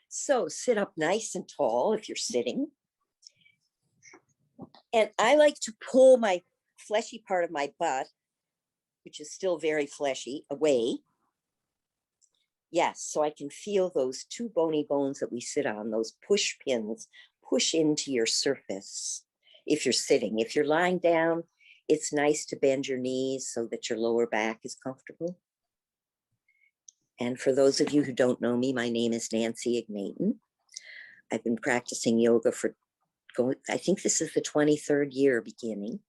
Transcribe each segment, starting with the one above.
So sit up nice and tall if you're sitting. And I like to pull my fleshy part of my butt, which is still very fleshy, away. Yes, so I can feel those two bony bones that we sit on, those push pins, push into your surface if you're sitting. If you're lying down, it's nice to bend your knees so that your lower back is comfortable. And for those of you who don't know me, my name is Nancy Ignatin. I've been practicing yoga I think this is the 23rd year beginning,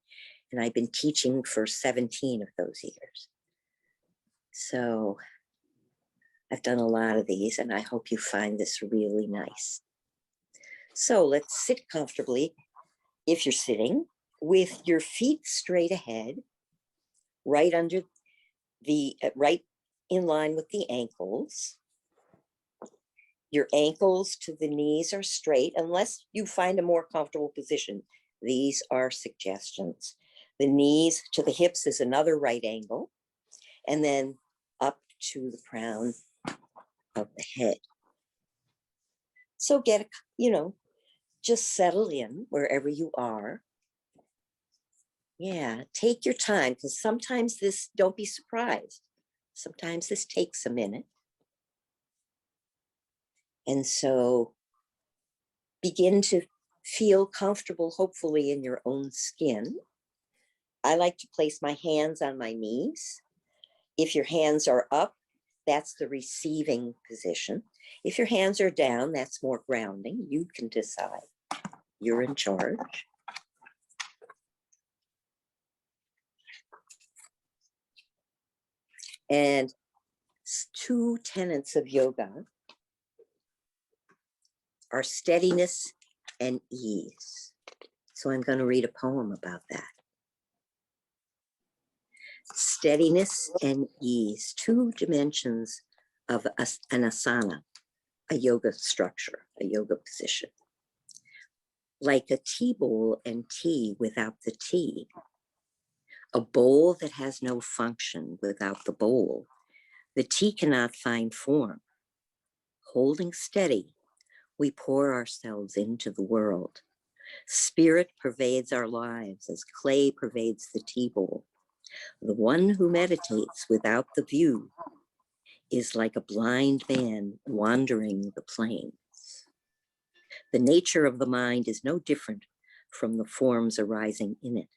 and I've been teaching for 17 of those years. So I've done a lot of these, and I hope you find this really nice. So let's sit comfortably, if you're sitting, with your feet straight ahead, right under right in line with the ankles. Your ankles to the knees are straight, unless you find a more comfortable position. These are suggestions. The knees to the hips is another right angle, and then up to the crown of the head. So just settle in wherever you are. Yeah, take your time, because sometimes don't be surprised. Sometimes this takes a minute. And so begin to feel comfortable, hopefully, in your own skin. I like to place my hands on my knees. If your hands are up, that's the receiving position. If your hands are down, that's more grounding. You can decide. You're in charge. And 2 tenets of yoga are steadiness and ease. So I'm going to read a poem about that. Steadiness and ease, 2 dimensions of an asana, a yoga structure, a yoga position. Like a tea bowl and tea without the tea, a bowl that has no function without the bowl. The tea cannot find form. Holding steady, we pour ourselves into the world. Spirit pervades our lives as clay pervades the tea bowl. The one who meditates without the view is like a blind man wandering the plains. The nature of the mind is no different from the forms arising in it.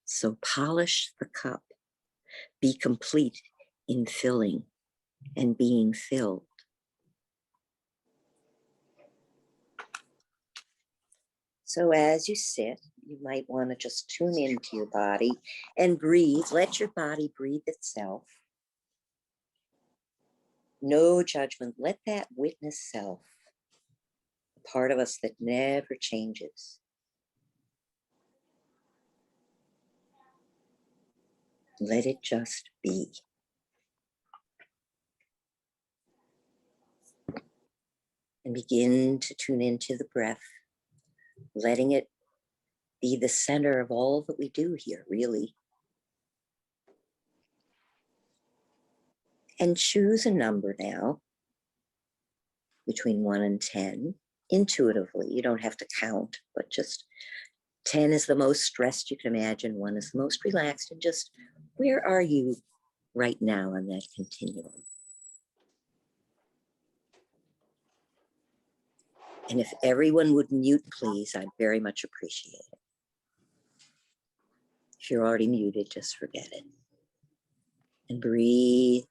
So polish the cup, be complete in filling and being filled. So as you sit, you might want to just tune into your body and breathe. Let your body breathe itself. No judgment. Let that witness self, a part of us that never changes. Let it just be. And begin to tune into the breath, letting it be the center of all that we do here, really. And choose a number now, between 1 and 10, intuitively. You don't have to count, but just 10 is the most stressed you can imagine, 1 is the most relaxed, and just where are you right now on that continuum? And if everyone would mute, please, I'd very much appreciate it. If you're already muted, just forget it. And breathe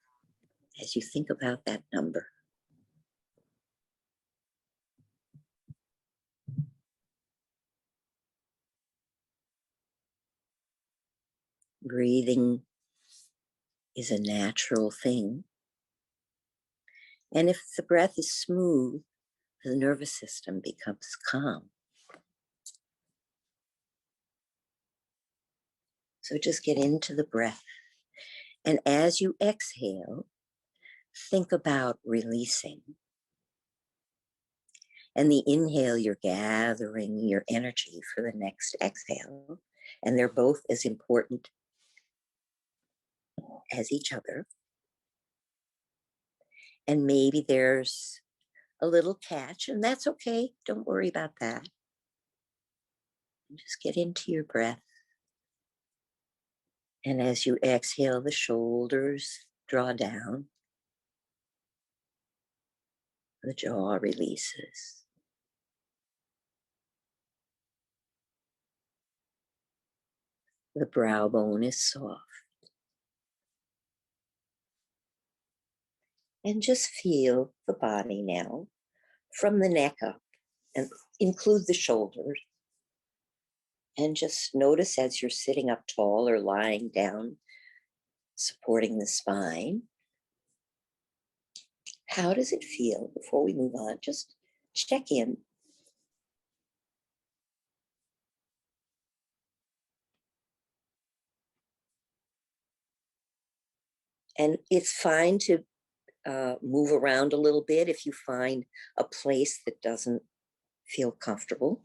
as you think about that number. Breathing is a natural thing. And if the breath is smooth, the nervous system becomes calm. So just get into the breath. And as you exhale, think about releasing. And the inhale, you're gathering your energy for the next exhale. And they're both as important as each other. And maybe there's a little catch, and that's okay. Don't worry about that. Just get into your breath. And as you exhale, the shoulders draw down. The jaw releases. The brow bone is soft. And just feel the body now from the neck up, and include the shoulders. And just notice as you're sitting up tall or lying down, supporting the spine. How does it feel? Before we move on, just check in. And it's fine to move around a little bit if you find a place that doesn't feel comfortable.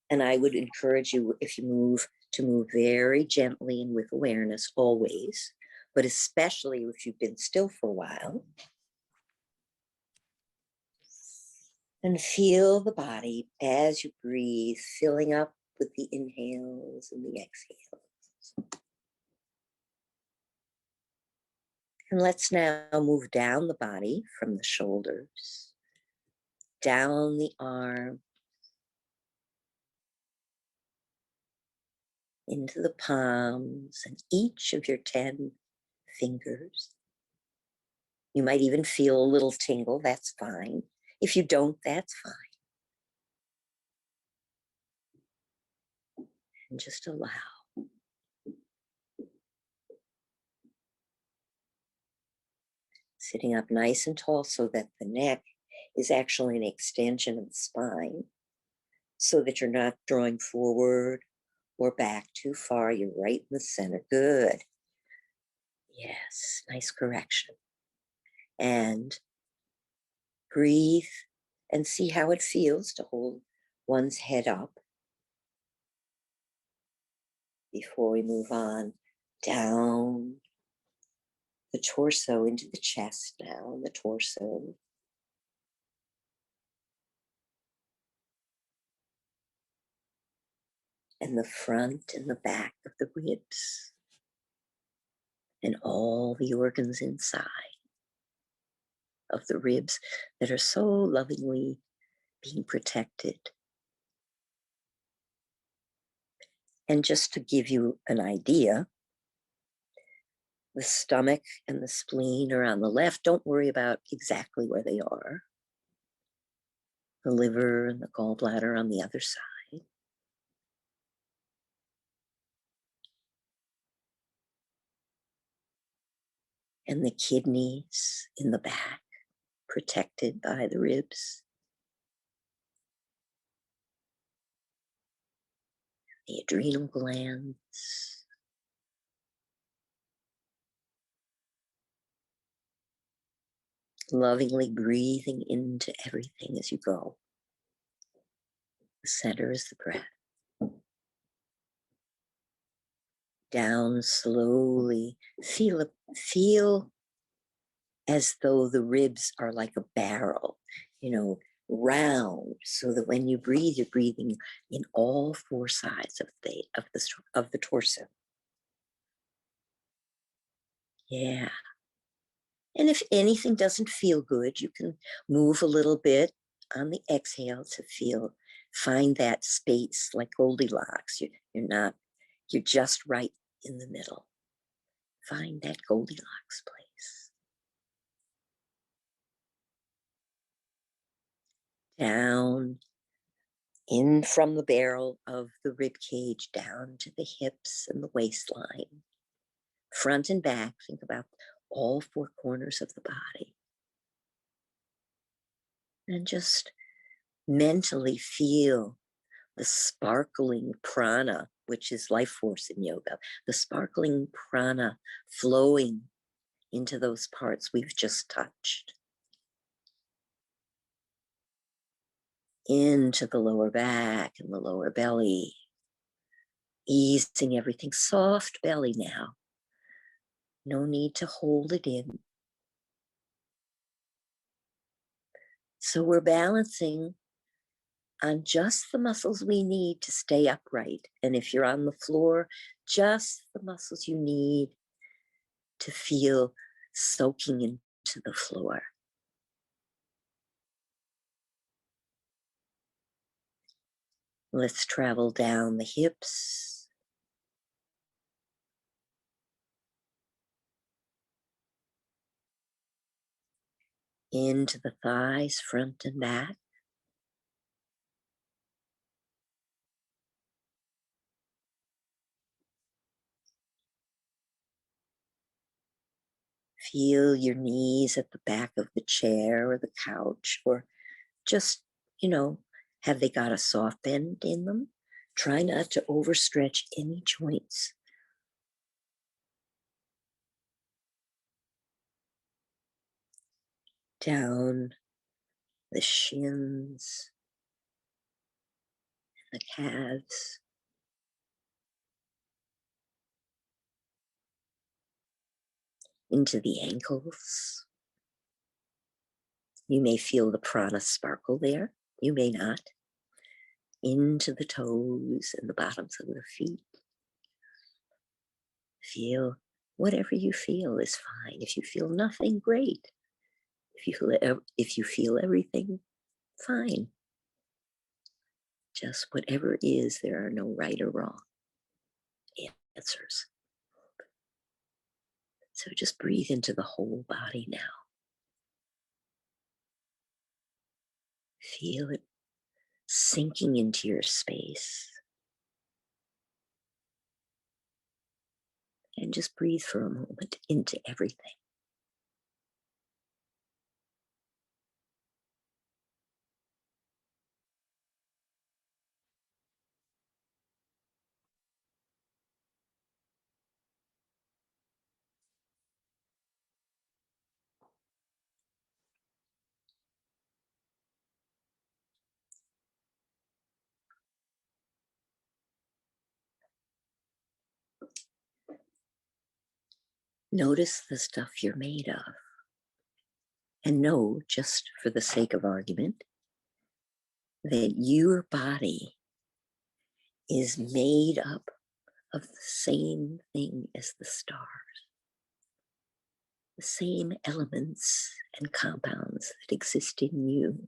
And I would encourage you, if you move, to move very gently and with awareness always, but especially if you've been still for a while. And feel the body as you breathe, filling up with the inhales and the exhales. And let's now move down the body from the shoulders, down the arm, into the palms and each of your 10 fingers. You might even feel a little tingle, that's fine. If you don't, that's fine. And just allow. Sitting up nice and tall so that the neck is actually an extension of the spine, so that you're not drawing forward or back too far. You're right in the center. Good. Yes, nice correction. And breathe and see how it feels to hold one's head up. Before we move on, down the torso into the chest now, and the torso. And the front and the back of the ribs. And all the organs inside of the ribs that are so lovingly being protected. And just to give you an idea, the stomach and the spleen are on the left. Don't worry about exactly where they are. The liver and the gallbladder on the other side. And the kidneys in the back, protected by the ribs. The adrenal glands. Lovingly breathing into everything as you go. The center is the breath. Down slowly. Feel as though the ribs are like a barrel, round, so that when you breathe, you're breathing in all 4 sides of the torso. Yeah. And if anything doesn't feel good, you can move a little bit on the exhale to find that space like Goldilocks. You're just right in the middle. Find that Goldilocks place. Down, in from the barrel of the rib cage, down to the hips and the waistline. Front and back, think about all 4 corners of the body. And just mentally feel the sparkling prana, which is life force in yoga, the sparkling prana flowing into those parts we've just touched. Into the lower back and the lower belly, easing everything. Soft belly now. No need to hold it in. So we're balancing on just the muscles we need to stay upright. And if you're on the floor, just the muscles you need to feel soaking into the floor. Let's travel down the hips, into the thighs, front and back. Feel your knees at the back of the chair or the couch, or just, have they got a soft bend in them? Try not to overstretch any joints. Down the shins, the calves, into the ankles. You may feel the prana sparkle there. You may not. Into the toes and the bottoms of the feet. Feel whatever you feel is fine. If you feel nothing, great. If you feel everything, fine. Just whatever is, there are no right or wrong answers. So just breathe into the whole body now. Feel it sinking into your space. And just breathe for a moment into everything. Notice the stuff you're made of. And know, just for the sake of argument, that your body is made up of the same thing as the stars. The same elements and compounds that exist in you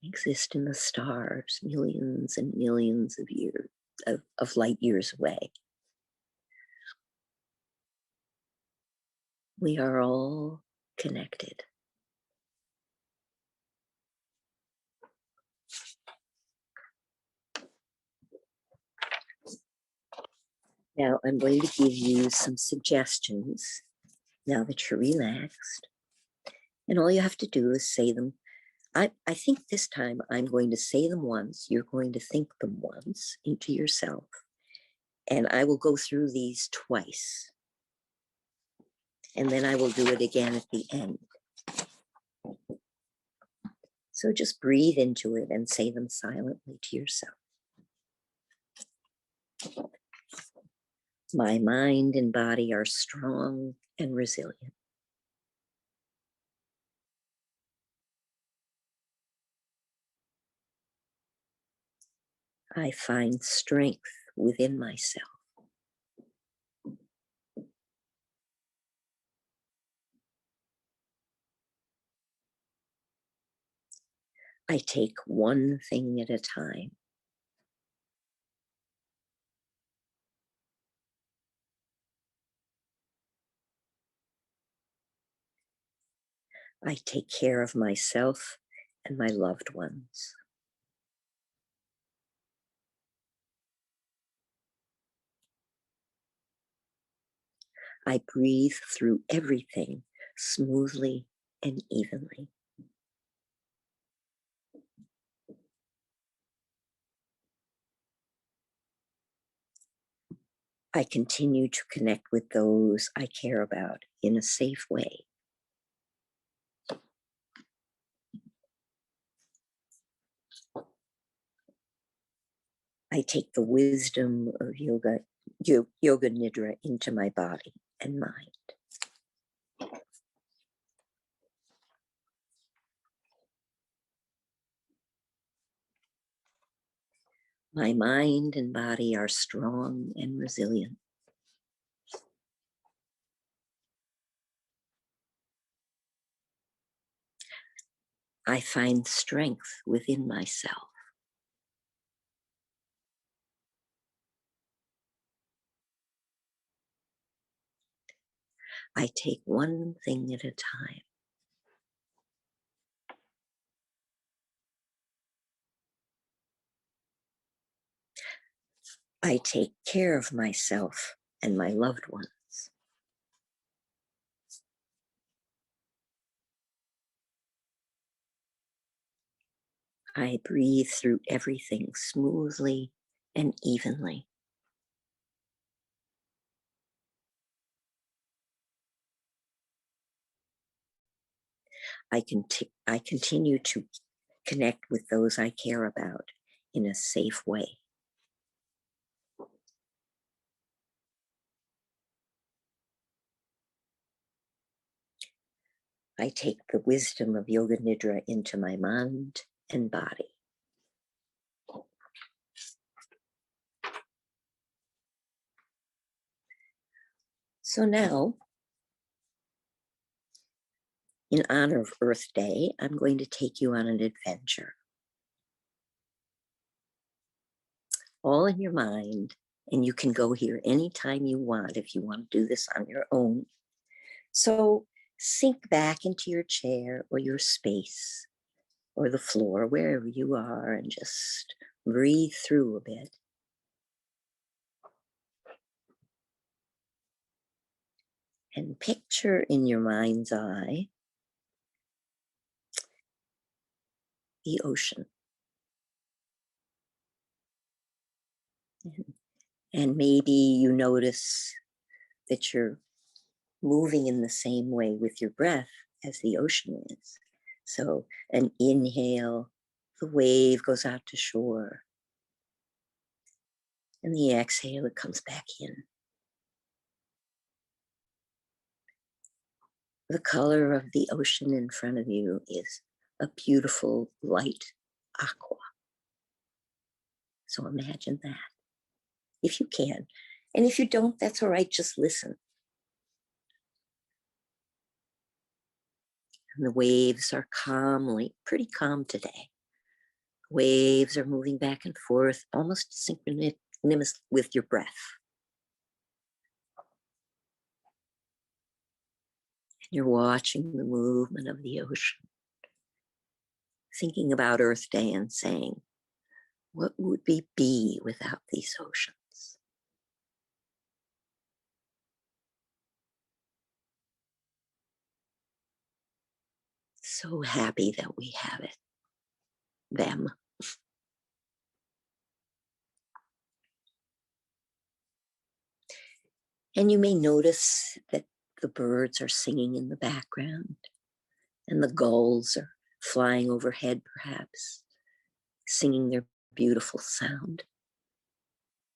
exist in the stars, millions and millions of years, of light years away. We are all connected. Now I'm going to give you some suggestions now that you're relaxed. And all you have to do is say them. I think this time I'm going to say them once. You're going to think them once into yourself. And I will go through these twice. And then I will do it again at the end. So just breathe into it and say them silently to yourself. My mind and body are strong and resilient. I find strength within myself. I take one thing at a time. I take care of myself and my loved ones. I breathe through everything smoothly and evenly. I continue to connect with those I care about in a safe way. I take the wisdom of yoga Nidra into my body and mind. My mind and body are strong and resilient. I find strength within myself. I take one thing at a time. I take care of myself and my loved ones. I breathe through everything smoothly and evenly. I continue to connect with those I care about in a safe way. I take the wisdom of Yoga Nidra into my mind and body. So now, in honor of Earth Day, I'm going to take you on an adventure. All in your mind, and you can go here anytime you want if you want to do this on your own. So sink back into your chair or your space or the floor, wherever you are, and just breathe through a bit. And picture in your mind's eye the ocean. And maybe you notice that you're moving in the same way with your breath as the ocean is. So an inhale, the wave goes out to shore. And the exhale, it comes back in. The color of the ocean in front of you is a beautiful light aqua. So imagine that, if you can. And if you don't, that's all right, just listen. And the waves are pretty calm today. Waves are moving back and forth, almost synchronous with your breath. And you're watching the movement of the ocean, thinking about Earth Day and saying, what would we be without these oceans? So happy that we have it, them. And you may notice that the birds are singing in the background and the gulls are flying overhead, perhaps, singing their beautiful sound.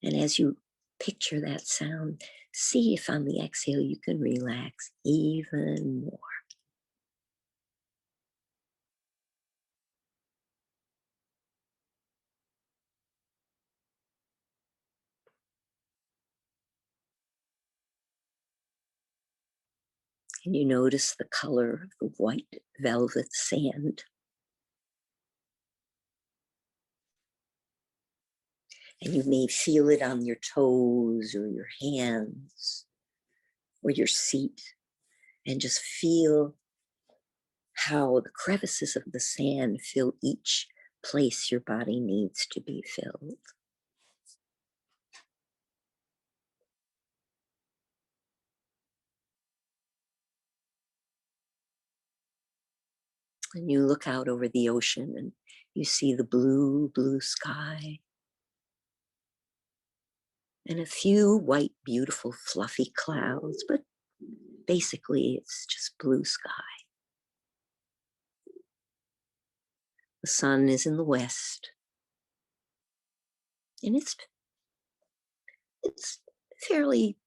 And as you picture that sound, see if on the exhale you can relax even more. And you notice the color of the white velvet sand. And you may feel it on your toes or your hands or your seat, and just feel how the crevices of the sand fill each place your body needs to be filled. And you look out over the ocean and you see the blue, blue sky and a few white, beautiful, fluffy clouds, but basically it's just blue sky. The sun is in the west, and it's fairly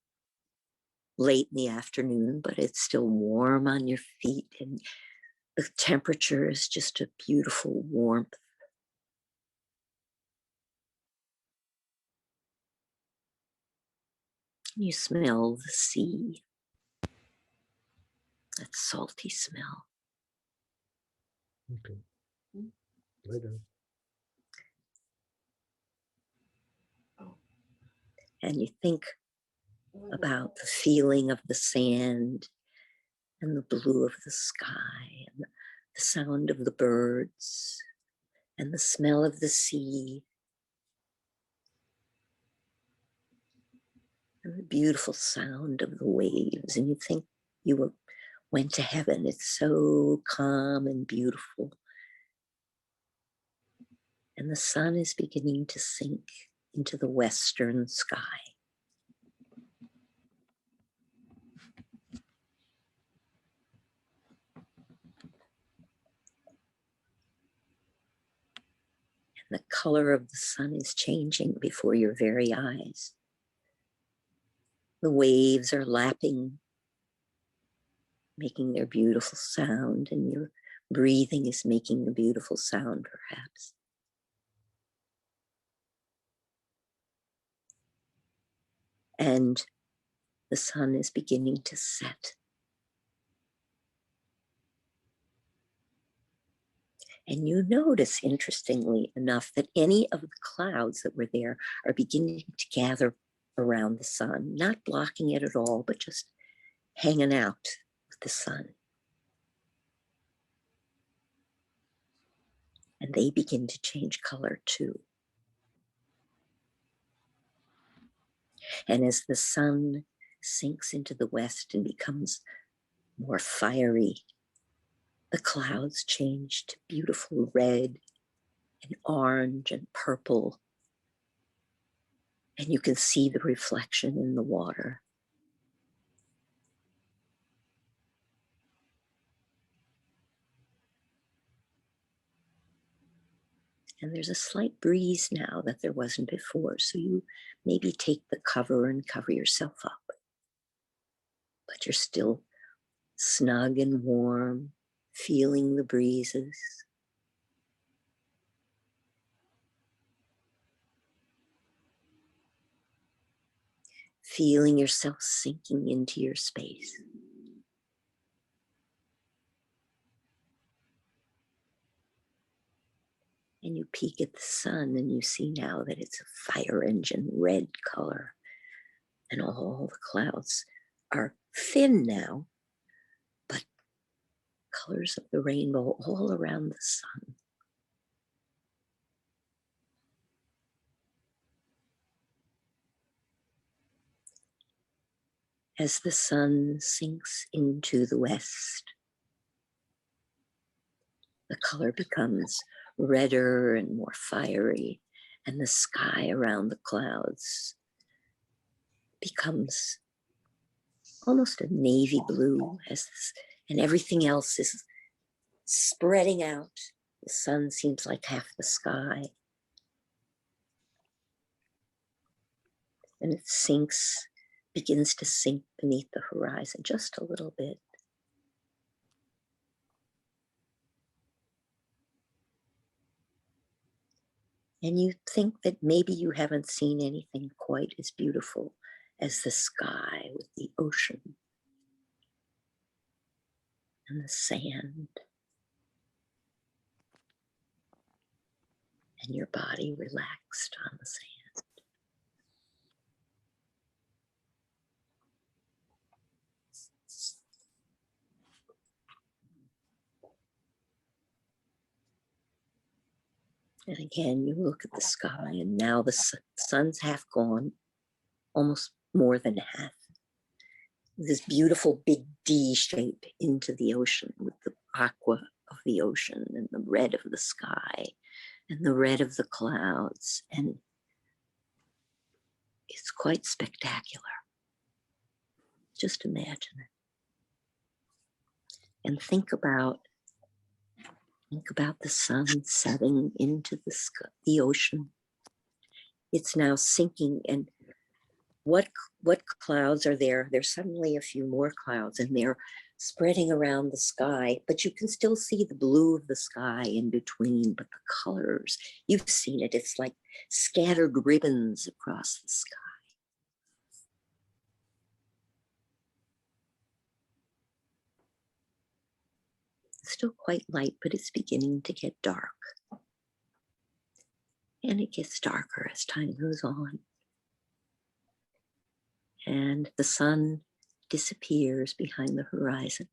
late in the afternoon, but it's still warm on your feet, and the temperature is just a beautiful warmth. You smell the sea, that salty smell. Okay. Later. And you think about the feeling of the sand and the blue of the sky and the sound of the birds and the smell of the sea and the beautiful sound of the waves. And you think you went to heaven. It's so calm and beautiful. And the sun is beginning to sink into the western sky. And the color of the sun is changing before your very eyes. The waves are lapping, making their beautiful sound, and your breathing is making a beautiful sound, perhaps. And the sun is beginning to set. And you notice, interestingly enough, that any of the clouds that were there are beginning to gather around the sun, not blocking it at all, but just hanging out with the sun. And they begin to change color too. And as the sun sinks into the west and becomes more fiery, the clouds change to beautiful red and orange and purple. And you can see the reflection in the water. And there's a slight breeze now that there wasn't before. So you maybe take the cover and cover yourself up. But you're still snug and warm, feeling the breezes. Feeling yourself sinking into your space. And you peek at the sun and you see now that it's a fire engine red color. And all the clouds are thin now, but colors of the rainbow all around the sun. As the sun sinks into the west, the color becomes redder and more fiery, and the sky around the clouds becomes almost a navy blue, and everything else is spreading out. The sun seems like half the sky. And it begins to sink beneath the horizon just a little bit. And you think that maybe you haven't seen anything quite as beautiful as the sky with the ocean and the sand and your body relaxed on the sand. And again, you look at the sky, and now the sun's half gone, almost more than half. This beautiful big D shape into the ocean with the aqua of the ocean and the red of the sky and the red of the clouds. And it's quite spectacular. Just imagine it. And think about the sun setting into the ocean. It's now sinking, and what clouds are there? There's suddenly a few more clouds, and they're spreading around the sky, but you can still see the blue of the sky in between, but the colors, you've seen it, it's like scattered ribbons across the sky. still quite light, but it's beginning to get dark. And it gets darker as time goes on. And the sun disappears behind the horizon.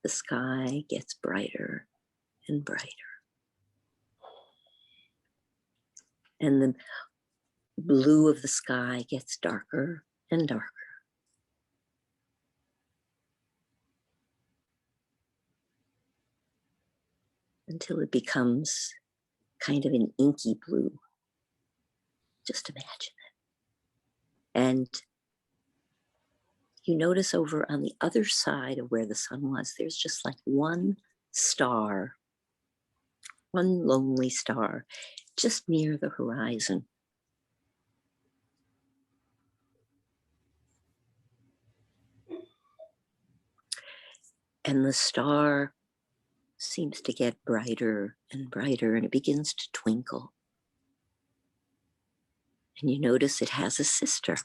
The sky gets brighter and brighter. And the blue of the sky gets darker and darker. Until it becomes kind of an inky blue. Just imagine it. And you notice over on the other side of where the sun was, there's just like one star, one lonely star, just near the horizon. And the star seems to get brighter and brighter, and it begins to twinkle. And you notice it has a sister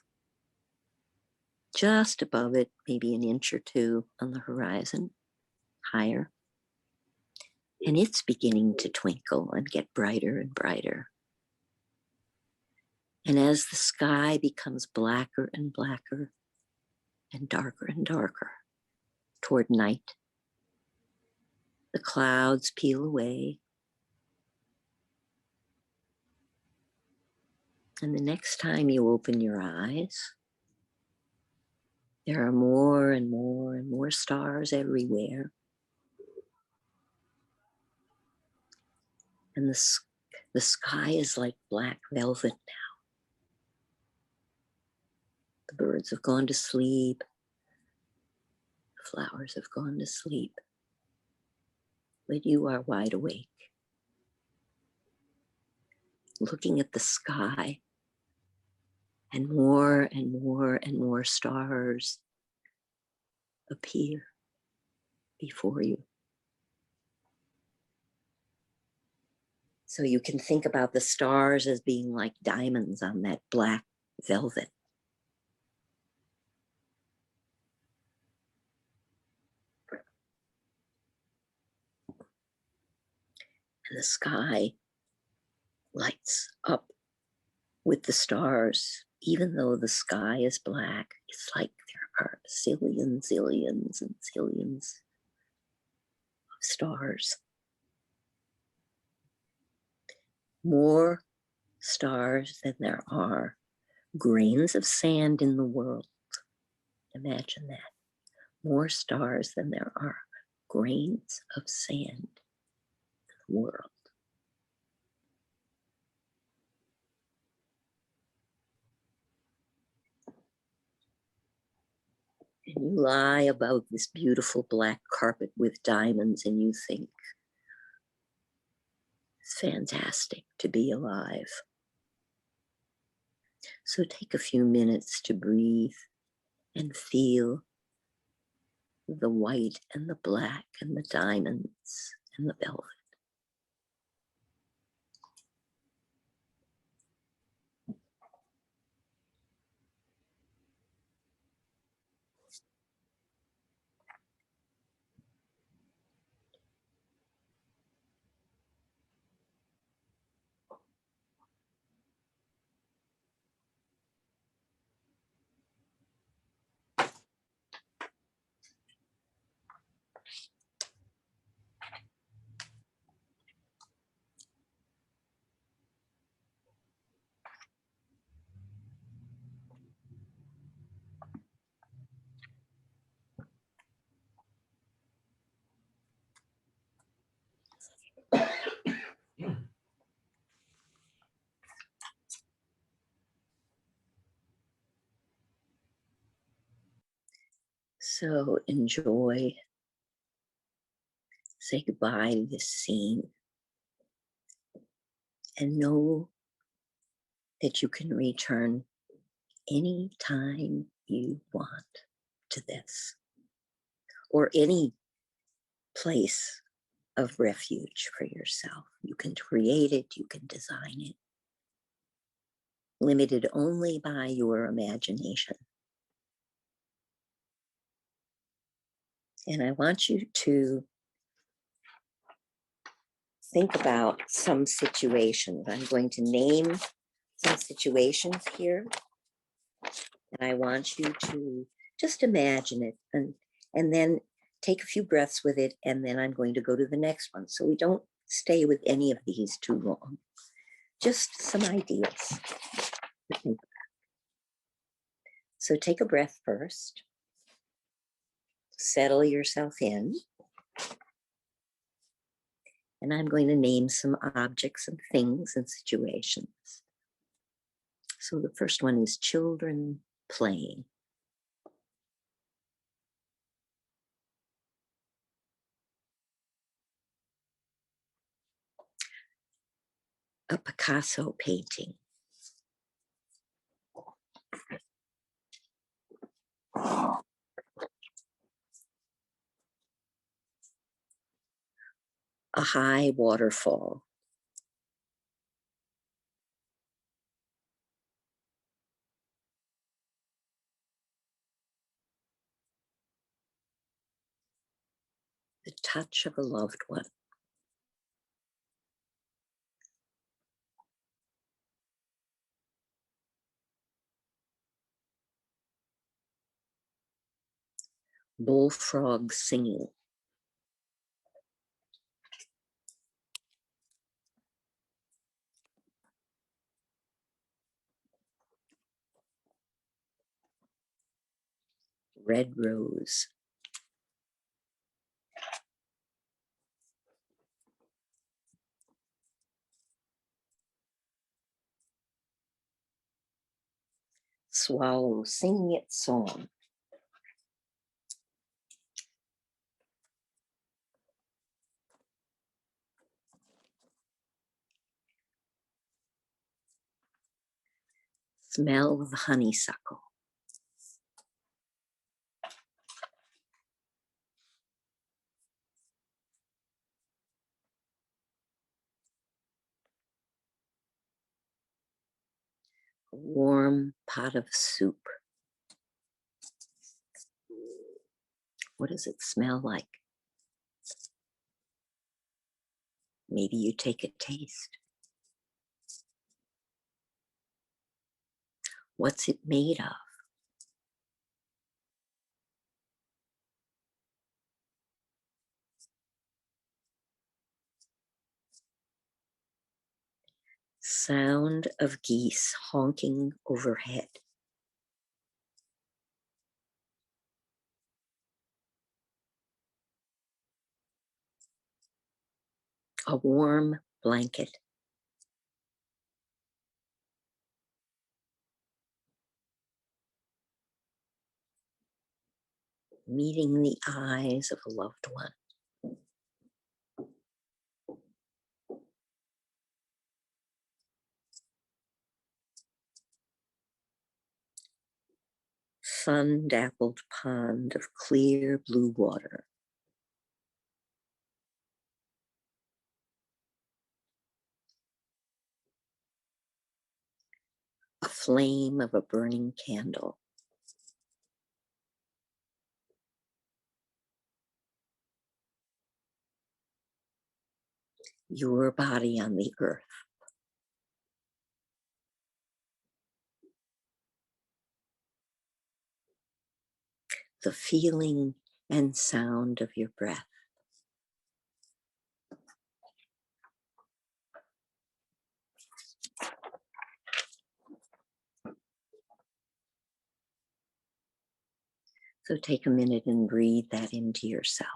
just above it, maybe an inch or two on the horizon, higher. And it's beginning to twinkle and get brighter and brighter. And as the sky becomes blacker and blacker and darker toward night, the clouds peel away. And the next time you open your eyes, there are more and more and more stars everywhere. And the sky is like black velvet now. The birds have gone to sleep. The flowers have gone to sleep. But you are wide awake, looking at the sky, and more and more and more stars appear before you. So you can think about the stars as being like diamonds on that black velvet. And the sky lights up with the stars. Even though the sky is black, it's like there are zillions and zillions of stars. More stars than there are grains of sand in the world. Imagine that. More stars than there are grains of sand in the world. And you lie above this beautiful black carpet with diamonds and you think, it's fantastic to be alive. So take a few minutes to breathe and feel the white and the black and the diamonds and the velvet. So enjoy, say goodbye to this scene, and know that you can return anytime you want to this, or any place of refuge for yourself. You can create it, you can design it, limited only by your imagination. And I want you to think about some situations. I'm going to name some situations here. And I want you to just imagine it and then take a few breaths with it. And then I'm going to go to the next one. So we don't stay with any of these too long. Just some ideas to think about. So take a breath first. Settle yourself in. And I'm going to name some objects and things and situations. So the first one is children playing. A Picasso painting. A high waterfall. The touch of a loved one. Bullfrog singing. Red rose. Swallow singing its song. Smell of honeysuckle. A warm pot of soup. What does it smell like? Maybe you take a taste. What's it made of? Sound of geese honking overhead. A warm blanket. Meeting the eyes of a loved one. Sun-dappled pond of clear blue water. A flame of a burning candle. Your body on the earth. The feeling and sound of your breath. So take a minute and breathe that into yourself.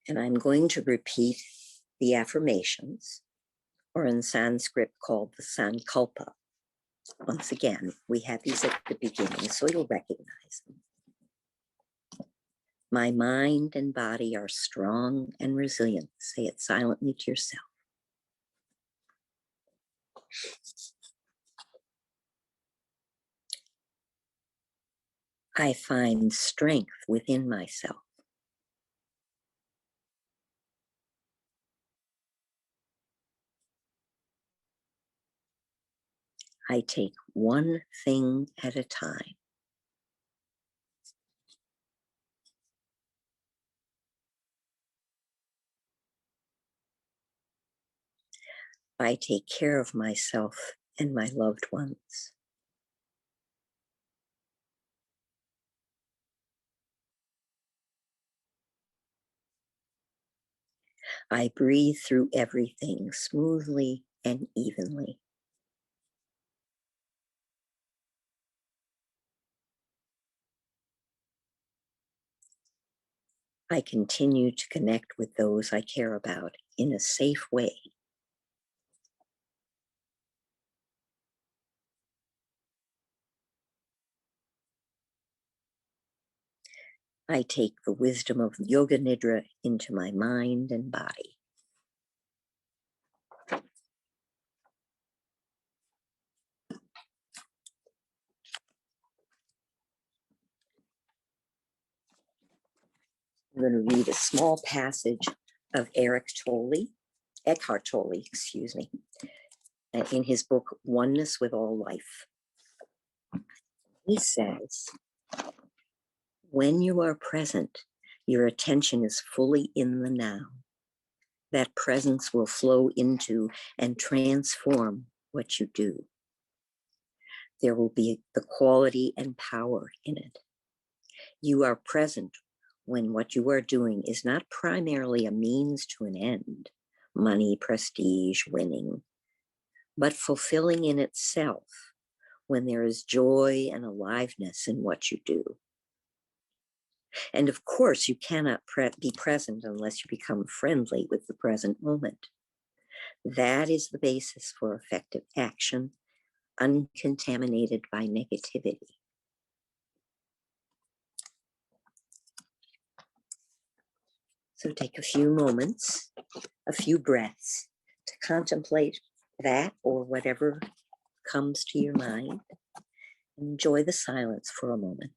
And I'm going to repeat the affirmations, or in Sanskrit called the Sankalpa. Once again, we have these at the beginning, so you'll recognize them. My mind and body are strong and resilient. Say it silently to yourself. I find strength within myself. I take one thing at a time. I take care of myself and my loved ones. I breathe through everything smoothly and evenly. I continue to connect with those I care about in a safe way. I take the wisdom of Yoga Nidra into my mind and body. I'm going to read a small passage of Eckhart Tolle, in his book, Oneness with All Life. He says, when you are present, your attention is fully in the now. That presence will flow into and transform what you do. There will be the quality and power in it. You are present when what you are doing is not primarily a means to an end, money, prestige, winning, but fulfilling in itself when there is joy and aliveness in what you do. And of course, you cannot be present unless you become friendly with the present moment. That is the basis for effective action, uncontaminated by negativity. So take a few moments, a few breaths to contemplate that or whatever comes to your mind. Enjoy the silence for a moment.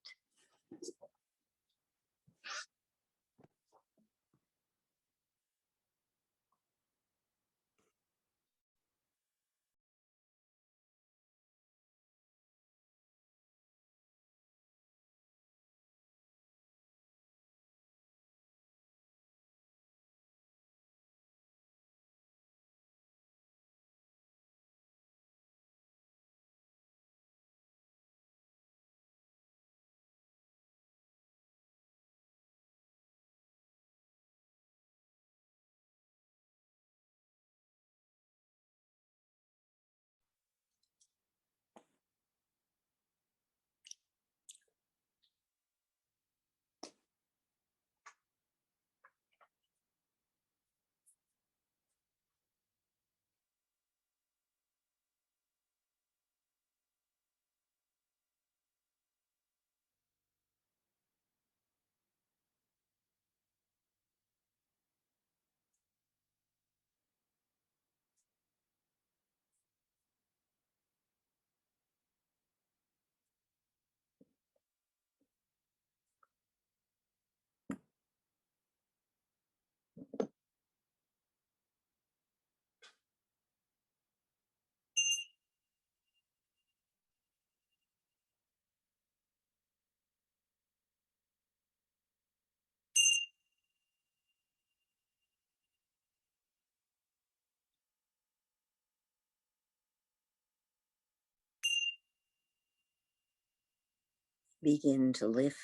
Begin to lift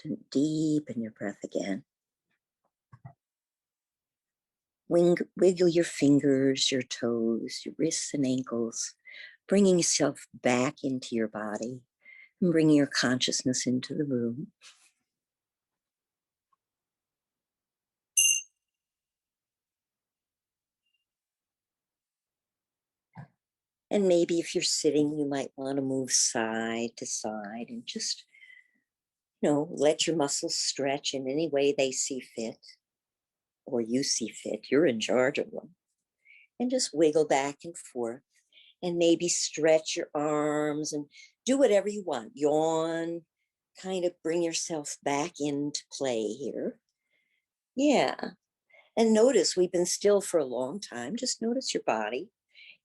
and deepen your breath again. Wiggle your fingers, your toes, your wrists and ankles, bringing yourself back into your body and bringing your consciousness into the room. And maybe if you're sitting, you might want to move side to side and just, let your muscles stretch in any way they see fit, or you see fit. You're in charge of them. And just wiggle back and forth, and maybe stretch your arms and do whatever you want. Yawn, kind of bring yourself back into play here. Yeah. And notice we've been still for a long time. Just notice your body.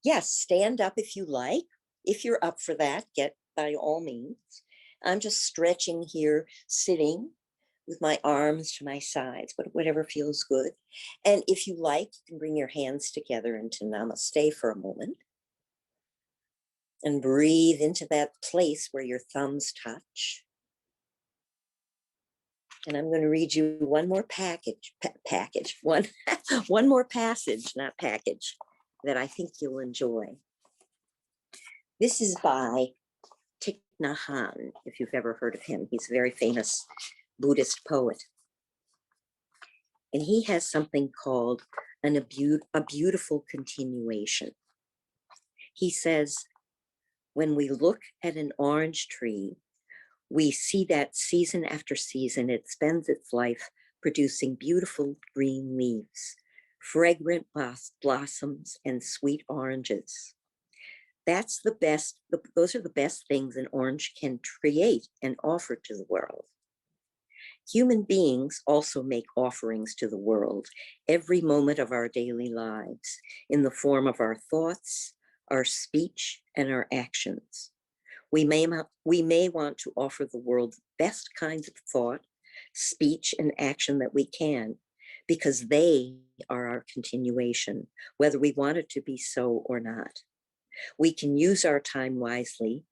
Yes, stand up if you like. if you're up for that, get by all means. I'm just stretching here, sitting with my arms to my sides, but whatever feels good. And if you like, you can bring your hands together into namaste for a moment. And breathe into that place where your thumbs touch. And I'm going to read you one more one more passage, not package, that I think you'll enjoy. This is by Thich Nhat Hanh, if you've ever heard of him. He's a very famous Buddhist poet. And he has something called a beautiful continuation. He says, when we look at an orange tree, we see that season after season, it spends its life producing beautiful green leaves, fragrant blossoms, and sweet oranges. Those are the best things an orange can create and offer to the world. Human beings also make offerings to the world every moment of our daily lives in the form of our thoughts, our speech, and our actions. We may want to offer the world the best kinds of thought, speech, and action that we can, because they are our continuation, whether we want it to be so or not. We can use our time wisely,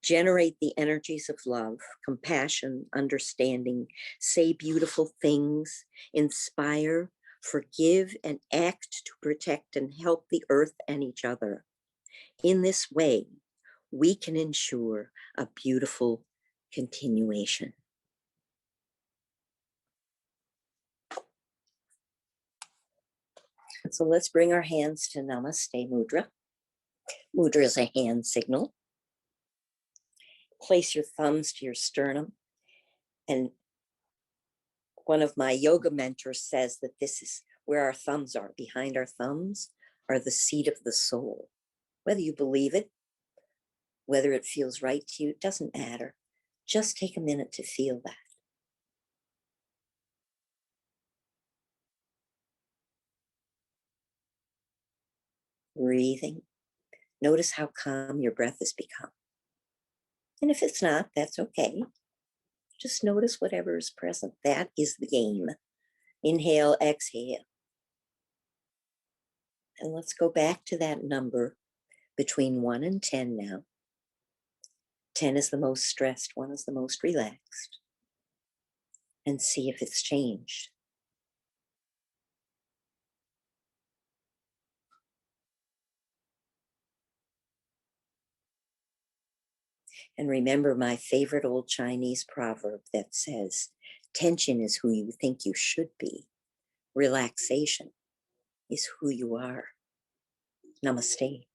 generate the energies of love, compassion, understanding, say beautiful things, inspire, forgive, and act to protect and help the earth and each other. In this way, we can ensure a beautiful continuation. So let's bring our hands to Namaste Mudra. Mudra is a hand signal. Place your thumbs to your sternum. And one of my yoga mentors says that this is where our thumbs are. Behind our thumbs are the seat of the soul. Whether you believe it, whether it feels right to you, it doesn't matter. Just take a minute to feel that. Breathing. Notice how calm your breath has become. And if it's not, that's okay. Just notice whatever is present. That is the game. Inhale, exhale. And let's go back to that number between 1 and 10 now. 10 is the most stressed, 1 is the most relaxed. And see if it's changed. And remember my favorite old Chinese proverb that says, tension is who you think you should be. Relaxation is who you are. Namaste.